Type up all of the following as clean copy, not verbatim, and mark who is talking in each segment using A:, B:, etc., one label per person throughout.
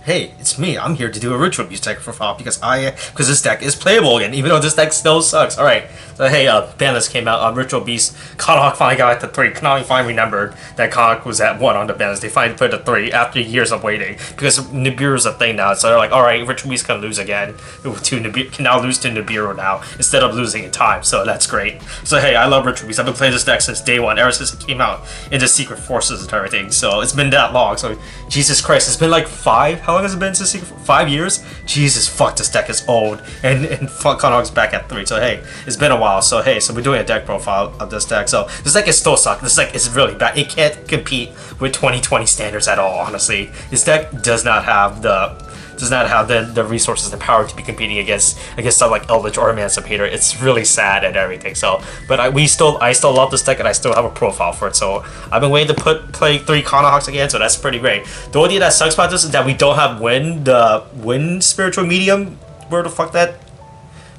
A: Hey, it's me. I'm here to do a ritual beast deck profile because this deck is playable again, even though this deck still sucks. All right, so hey, Banners came out on Ritual Beast. Cannahawk finally got to 3. Konami finally remembered that Cannahawk was at 1 on the Banners. They finally put it to 3 after years of waiting because Nibiru is a thing now. So they're like, all right, Ritual Beast can lose again to Nibiru, can now lose to Nibiru now instead of losing in time. So that's great. So hey, I love Ritual Beast. I've been playing this deck since day 1, ever since it came out into Secret Forces and everything. So it's been that long. So Jesus Christ, it's been like 5. How long has it been since 5 years? Jesus, fuck, this deck is old. And fuck, Cannahawk's back at 3. So hey, it's been a while. So hey, so we're doing a deck profile of this deck. So this deck is still suck. This deck is really bad. It can't compete with 2020 standards at all, honestly. This deck does not have the resources, the power to be competing against stuff like Eldritch or Emancipator. It's really sad and everything. So, but I still love this deck, and I still have a profile for it. So I've been waiting to play 3 Cannahawks again. So that's pretty great. The only thing that sucks about this is that we don't have Wind Spiritual Medium. Where the fuck that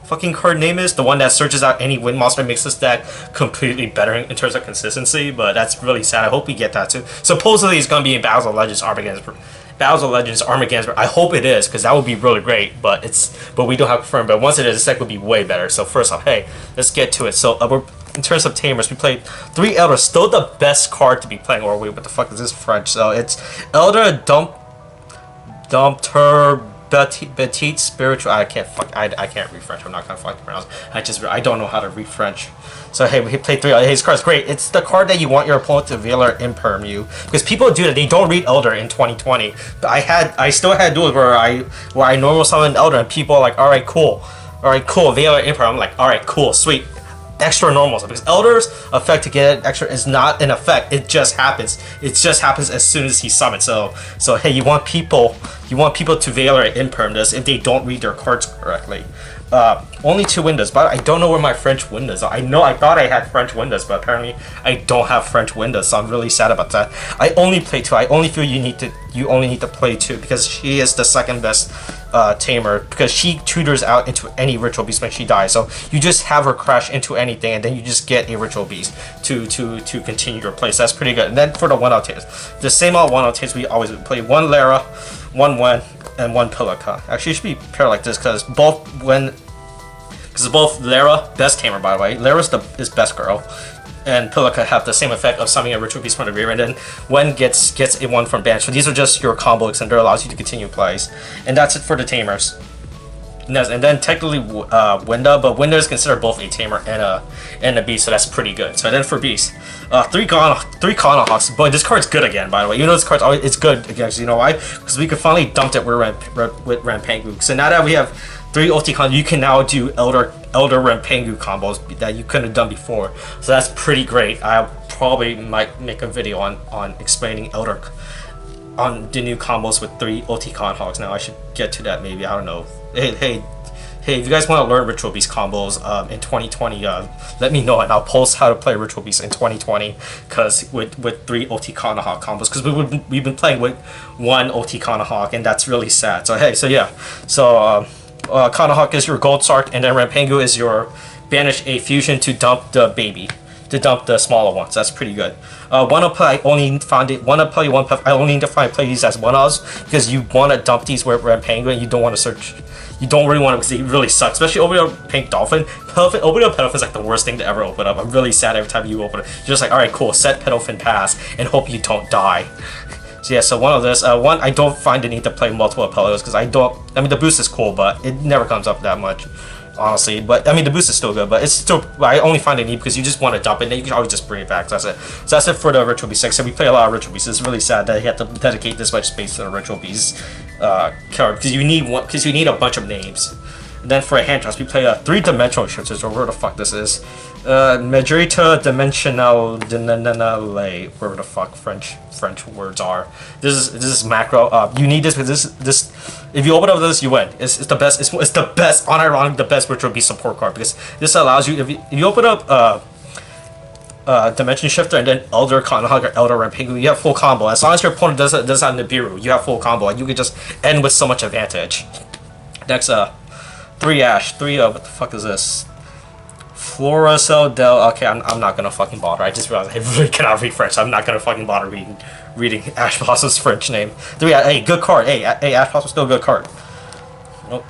A: fucking card name is, the one that searches out any wind monster, makes this deck completely better in terms of consistency, but that's really sad. I hope we get that too. Supposedly it's gonna be in Battles of Legends Armageddon. I hope it is, because that would be really great, but we don't have confirmed. But once it is, this deck would be way better. So first off, hey, let's get to it. So in terms of Tamers, we played 3 Elder, still the best card to be playing. Or wait, what the fuck is this French? So it's Elder Dompteur Petite Spiritual. I can't read French. I'm not gonna fucking pronounce. I don't know how to read French. So hey, we played 3. Hey, this card's great. It's the card that you want your opponent to veil or imperm you, because people do that. They don't read Elder in 2020. But I still had duels where I normal summon Elder and people are like, all right, cool, veil or imperm. I'm like, all right, cool, sweet. Extra normals, because Elder's effect to get it extra is not an effect. It just happens. It just happens as soon as he summons. So hey, you want people to veil or imperm this if they don't read their cards correctly. Only 2 windows, but I don't know where my French windows are. I thought I had French windows, but apparently I don't have French windows, so I'm really sad about that. I only play 2. I only feel you only need to play 2, because she is the second best tamer, because she tutors out into any ritual beast when she dies. So you just have her crash into anything, and then you just get a ritual beast to continue your play. So that's pretty good. And then for the 1-out tames, the same old 1-out tames we always play: 1 Lara, 1 Wen, and 1 Pilica. Actually, it should be paired like this, because both Lara, best tamer by the way, Lara's is best girl, and Pilica have the same effect of summoning a ritual beast from the rear, and then Wen gets a 1 from bench. So these are just your combo extender, allows you to continue plays, and that's it for the tamers. And then technically Winda, but Winda is considered both a tamer and a beast, so that's pretty good. So then for beast, 3 Cannahawks. Boy, this card's good again, by the way. You know this card's always, it's good again, you know why? Because we can finally dump it with Rampangu. So now that we have 3 Ulti-Cannahawk, you can now do Elder Rampangu combos that you couldn't have done before. So that's pretty great. I probably might make a video on explaining on the new combos with 3 Ulti-Cannahawks. Now I should get to that maybe. I don't know. Hey, if you guys want to learn Ritual Beast combos in 2020, let me know, and I'll post how to play Ritual Beast in 2020, because with 3 Ulti-Cannahawk combos, because we've been playing with 1 Ulti-Cannahawk, and that's really sad. So hey, so yeah, so Cannahawk is your Gold Sark, and then Rampangu is your banish a fusion to dump the baby. To dump the smaller ones. That's pretty good. 1-up play, I only need to find these as 1-offs, because you want to dump these with Rampangu, and you don't want to search. You don't really want to, because it really sucks, especially opening up Pink Dolphin. Opening up Pedalfin is like the worst thing to ever open up. I'm really sad every time you open it. You're just like, alright, cool, set Pedalfin pass, and hope you don't die. So yeah, so 1 of this. 1, I don't find the need to play multiple Apellos, because I mean, the boost is cool, but it never comes up that much, honestly. But I mean, the boost is still good, but it's still, I only find a need because you just want to dump it, and then you can always just bring it back. So that's it. So that's it for the Ritual Beast 6. So we play a lot of Ritual Beasts. It's really sad that you have to dedicate this much space to the Ritual Beast card, because you need a bunch of names. And then for a hand trust, we play a 3-dimensional shifters, or where the fuck this is. Majorita Dimensional Dinanale, wherever the fuck French words are. This is macro. You need this, because this if you open up this, you win. It's the best. It's the best, unironically the best Ritual Beast support card, because this allows you, if you open up Dimension Shifter and then Elder Cannahawk or Elder Rampangu, you have full combo. As long as your opponent does have Nibiru, you have full combo, and you can just end with so much advantage. Next, 3 Ash, 3 what the fuck is this? Floricel Del. Okay, I'm not gonna fucking bother. I just realized I really cannot read French. I'm not gonna fucking bother reading Ash Blossom's French name. 3. Hey, good card. Hey, Ash Blossom's still a good card. Nope.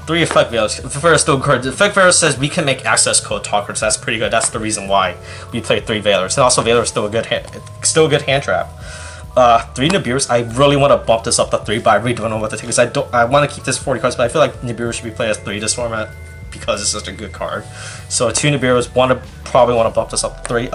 A: 3 Effect Veils. First, still good. The Effect Veil says we can make access code talkers. That's pretty good. That's the reason why we play 3 Veilers. And also, Veiler is still a good hand trap. 3 Nibiru's. I really want to bump this up to 3, but I really don't know what to take. Because I want to keep this 40 cards, but I feel like Nibiru should be played as 3 this format because it's such a good card. So 2 Nibiru's. Probably want to bump this up to 3.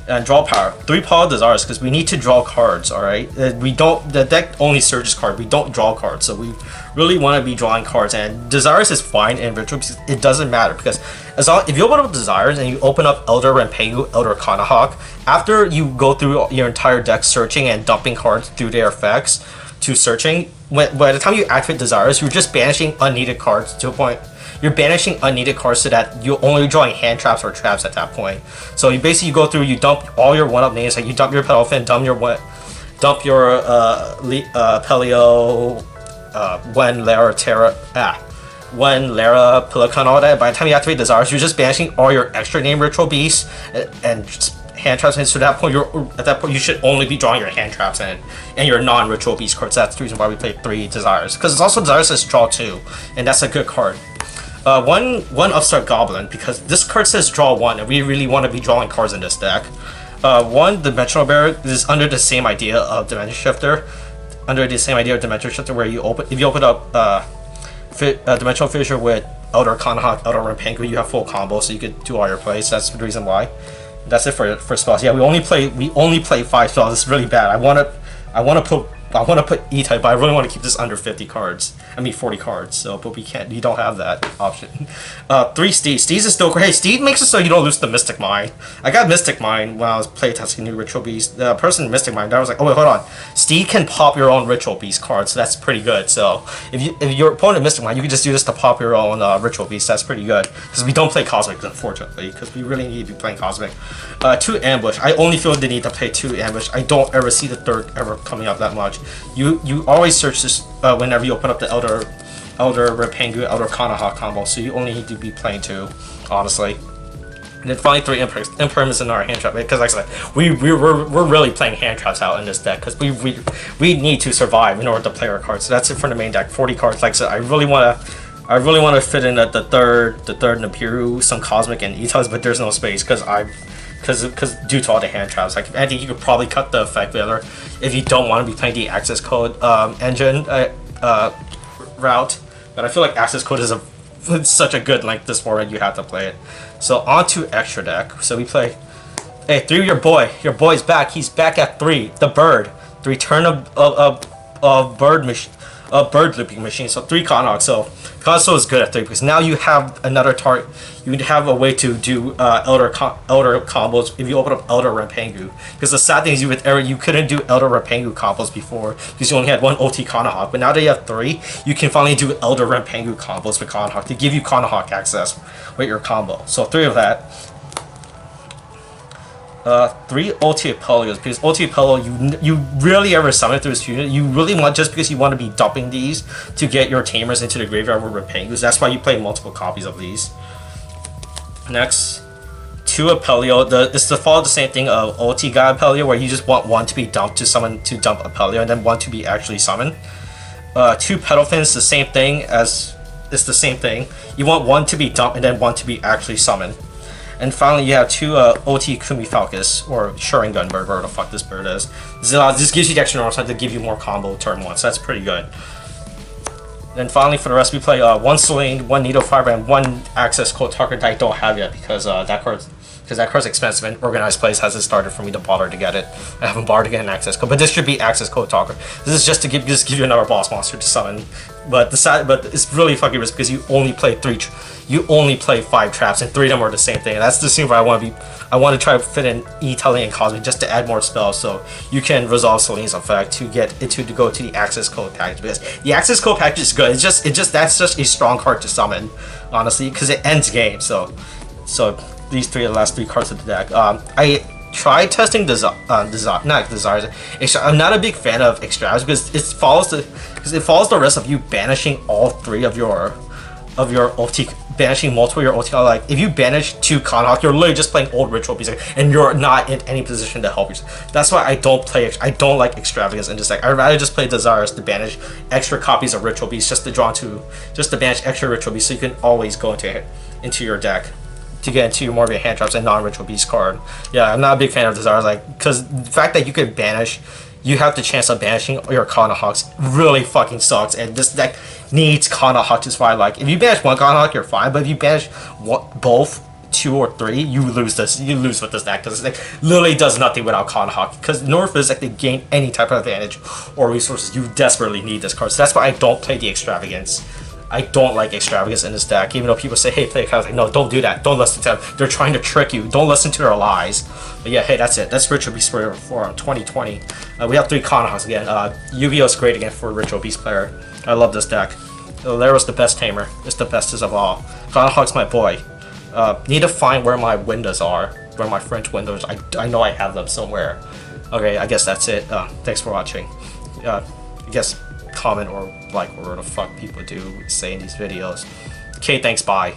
A: And draw power. 3 Paul Desires because we need to draw cards. All right, we don't. The deck only searches cards. We don't draw cards, so we really want to be drawing cards. And Desires is fine in Virtual because it doesn't matter because if you open up Desires and you open up Elder Renpegu, Ulti-Cannahawk, after you go through your entire deck searching and dumping cards through their effects to searching, by the time you activate Desires, you're just banishing unneeded cards to a point. You're banishing unneeded cards so that you're only drawing hand traps or traps at that point. So you basically go through, you dump all your 1-up names, like you dump your Pedalfin, dump your Pelio, when Lara, Pelican, all that. By the time you activate Desires, you're just banishing all your extra name Ritual Beasts and just hand traps. And so at that point, you should only be drawing your hand traps and your non-Ritual Beast cards. That's the reason why we play 3 Desires. Because it's also Desires says draw 2, and that's a good card. One Upstart Goblin, because this card says draw 1, and we really want to be drawing cards in this deck. 1 Dimensional Barrier is under the same idea of Dimension Shifter. Where if you open up Dimensional Fissure with Ulti-Cannahawk, Elder Renpegu, you have full combo, so you could do all your plays. That's the reason why. That's it for spells. Yeah, we only play 5 spells. It's really bad. I want to put E-type, but I really want to keep this under 50 cards. I mean 40 cards. So, but we can't. You don't have that option. 3 Steed. Steed is still great. Hey, Steed makes it so you don't lose the Mystic Mind. I got Mystic Mind when I was playtesting new Ritual Beast. The person in Mystic Mind, I was like, oh wait, hold on. Steed can pop your own Ritual Beast cards, so that's pretty good. So if your opponent Mystic Mind, you can just do this to pop your own Ritual Beast. That's pretty good because we don't play Cosmic, unfortunately, because we really need to be playing Cosmic. 2 Ambush. I only feel the need to play 2 Ambush. I don't ever see the 3rd ever coming up that much. You always search this whenever you open up the Elder Renpegu, Ulti-Cannahawk combo, so you only need to be playing 2, honestly. And then finally 3 Impermanence in our hand trap, because like I said, we're really playing hand traps out in this deck because we need to survive in order to play our cards. So that's it for the main deck. 40 cards. Like I said, I really want to fit in the third Nibiru, some Cosmic and E-types, but there's no space because due to all the hand traps. Like I think you could probably cut the Effect Veiler if you don't want to be playing the access code engine route. But I feel like access code is such a good like this format, you have to play it. So on to extra deck. So we play 3 your boy's back. He's back at 3. The bird. The return of bird looping machine. So 3 Cannahawk. So Cannahawk is good at 3 because now you have another target. You have a way to do elder combos if you open up Elder Renpegu. Because the sad thing is you couldn't do Elder Renpegu combos before because you only had 1 Ulti-Cannahawk. But now that you have 3, you can finally do Elder Renpegu combos with Cannahawk to give you Cannahawk access with your combo. So 3 of that. 3 Ulti-Pelios, because Ulti-Pelio you rarely ever summon through this fusion. You really want, just because you want to be dumping these to get your tamers into the graveyard with Renpegus. That's why you play multiple copies of these. Next, 2 Apelio. It's to follow the same thing of Ulti-God Apelio, where you just want 1 to be dumped to summon to dump Apelio, and then 1 to be actually summoned. 2 Pedalfins, the same thing as it's the same thing. You want 1 to be dumped and then 1 to be actually summoned. And finally, you have 2 OT Kumi Falcus, or Sharingan Bird, whatever the fuck this bird is. This gives you the extra normal side to give you more combo turn 1, so that's pretty good. Then finally, for the rest, we play 1 Selene, 1 Needle Fiber, and 1 Access Code Talker that I don't have yet because that card's expensive and Organized Plays hasn't started for me to bother to get it. I haven't bothered to get an access code, but this should be Access Code Talker. This is just to give you another boss monster to summon. But it's really fucking risky because you only play 5 traps and 3 of them are the same thing. And that's the scene where I want to try to fit in E-Telly and Cosmic just to add more spells so you can resolve Selene's effect to get it to go to the Access Code package, because the Access Code package is good. That's just a strong card to summon, honestly, because it ends game. So these 3 are the last 3 cards of the deck. I tried testing Desires. I'm not a big fan of Extravs because it follows the risk of you banishing all 3 of your banishing multiple your OTL. Like if you banish 2 Cannahawk, you're literally just playing old ritual beast, and you're not in any position to help yourself. That's why I don't like extravagance in this deck. I'd rather just play Desires to banish extra copies of ritual beast, just to banish extra ritual beast, so you can always go into your deck to get into more of your hand traps and non-ritual beast card. Yeah, I'm not a big fan of Desires, like, because the fact that you can banish, you have the chance of banishing your Cannahawks really fucking sucks, and this deck needs Cannahawk to survive. Like, if you banish 1 Cannahawk, you're fine, but if you banish both 2 or 3, you lose with this deck, because this deck literally does nothing without Cannahawk, because in order for this deck to gain any type of advantage or resources, you desperately need this card. So that's why I don't play the extravagance. I don't like extravagance in this deck, even though people say, hey, play cards. Like, no, don't do that. Don't listen to them. They're trying to trick you. Don't listen to their lies. But yeah, hey, that's it. That's Ritual Beast for 2020. We have 3 Cannahawks again. Yu-Gi-Oh! Is great again for a Ritual Beast player. I love this deck. Laro's the best tamer. It's the bestest of all. Cannahawk's my boy. Need to find where my windows are. Where my French windows. I know I have them somewhere. Okay, I guess that's it. Thanks for watching. I guess comment or like whatever the fuck people do say in these videos. Okay, thanks, bye.